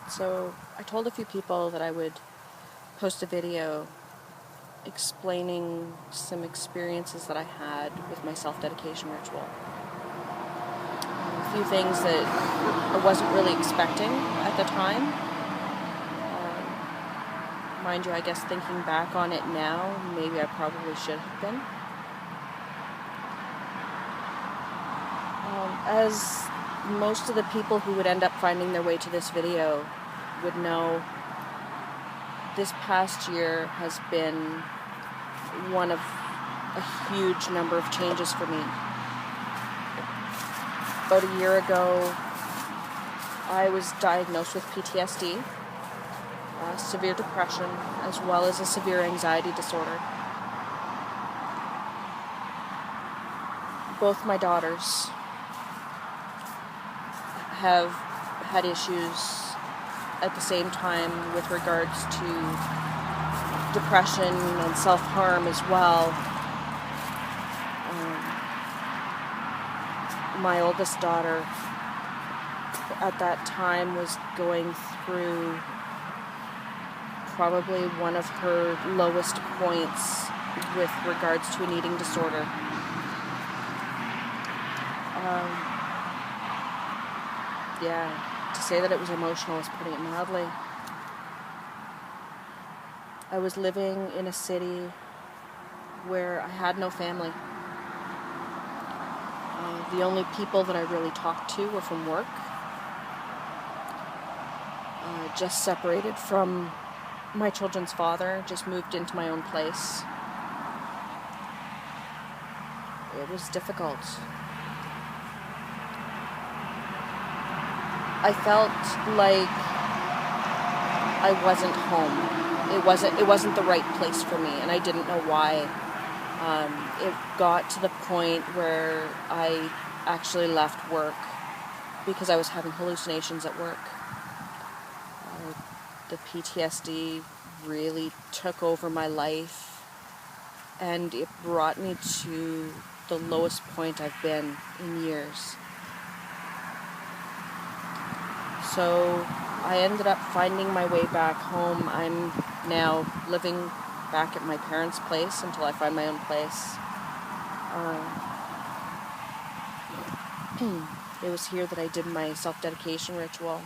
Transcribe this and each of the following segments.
So I told a few people that I would post a video explaining some experiences that I had with my self-dedication ritual. A few things that I wasn't really expecting at the time. Mind you, I guess thinking back on it now, maybe I probably should have been. As most of the people who would end up finding their way to this video would know, this past year has been one of a huge number of changes for me. About a year ago, I was diagnosed with PTSD, severe depression, as well as a severe anxiety disorder. Both my daughters have had issues at the same time with regards to depression and self-harm as well. My oldest daughter at that time was going through probably one of her lowest points with regards to an eating disorder. To say that it was emotional is putting it mildly. I was living in a city where I had no family. The only people that I really talked to were from work. Just separated from my children's father, just moved into my own place. It was difficult. I felt like I wasn't home. It wasn't the right place for me, and I didn't know why. It got to the point where I actually left work because I was having hallucinations at work. The PTSD really took over my life, and it brought me to the lowest point I've been in years. So I ended up finding my way back home. I'm now living back at my parents' place until I find my own place. It was here that I did my self-dedication ritual.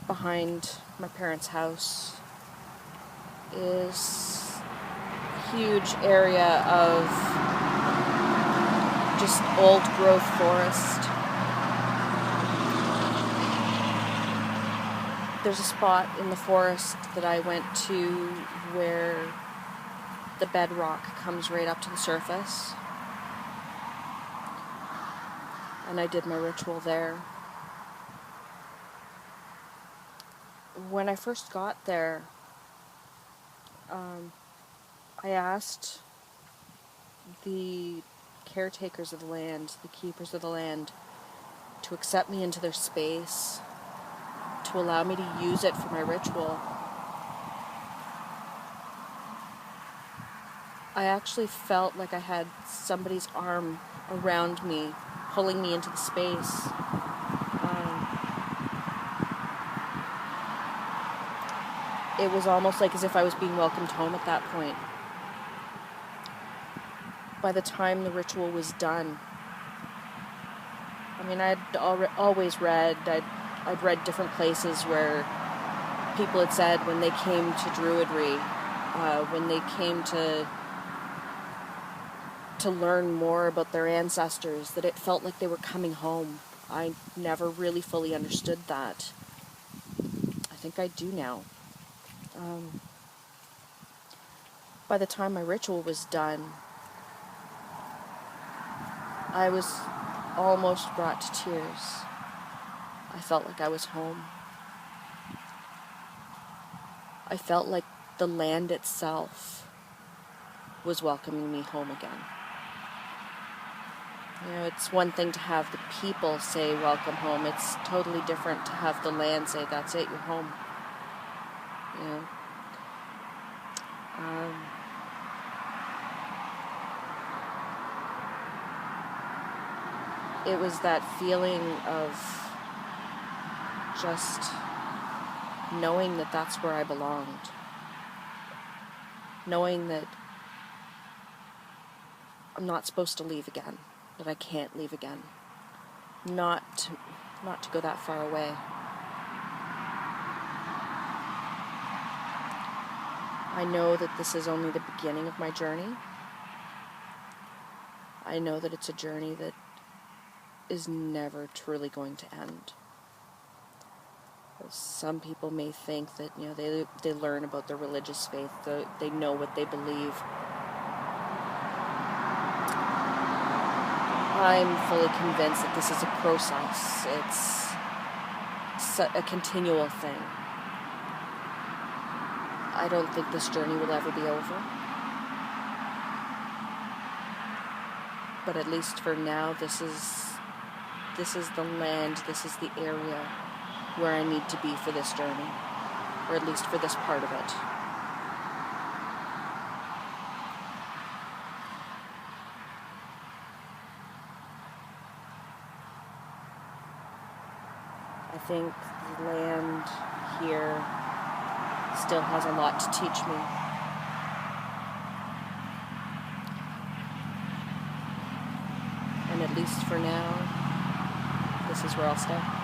Behind my parents' house is a huge area of just old growth forest. There's a spot in the forest that I went to where the bedrock comes right up to the surface, and I did my ritual there. When I first got there, I asked the caretakers of the land, the keepers of the land, to accept me into their space, to allow me to use it for my ritual. I actually felt like I had somebody's arm around me, pulling me into the space. It was almost like as if I was being welcomed home at that point. By the time the ritual was done, I mean, I'd always read, I'd read different places where people had said when they came to Druidry, when they came to learn more about their ancestors, that it felt like they were coming home. I never really fully understood that. I think I do now. By the time my ritual was done, I was almost brought to tears. I felt like I was home. I felt like the land itself was welcoming me home again. You know, it's one thing to have the people say welcome home. It's totally different to have the land say that's it, you're home. You know. it was that feeling of just knowing that that's where I belonged. Knowing that I'm not supposed to leave again, that I can't leave again. Not to go that far away. I know that this is only the beginning of my journey. I know that it's a journey that is never truly going to end. Some people may think that, they learn about their religious faith, they know what they believe. I'm fully convinced that this is a process. It's a continual thing. I don't think this journey will ever be over. But at least for now, this is the land, this is the area where I need to be for this journey, or at least for this part of it. I think the land here still has a lot to teach me. And at least for now, this is where I'll stay.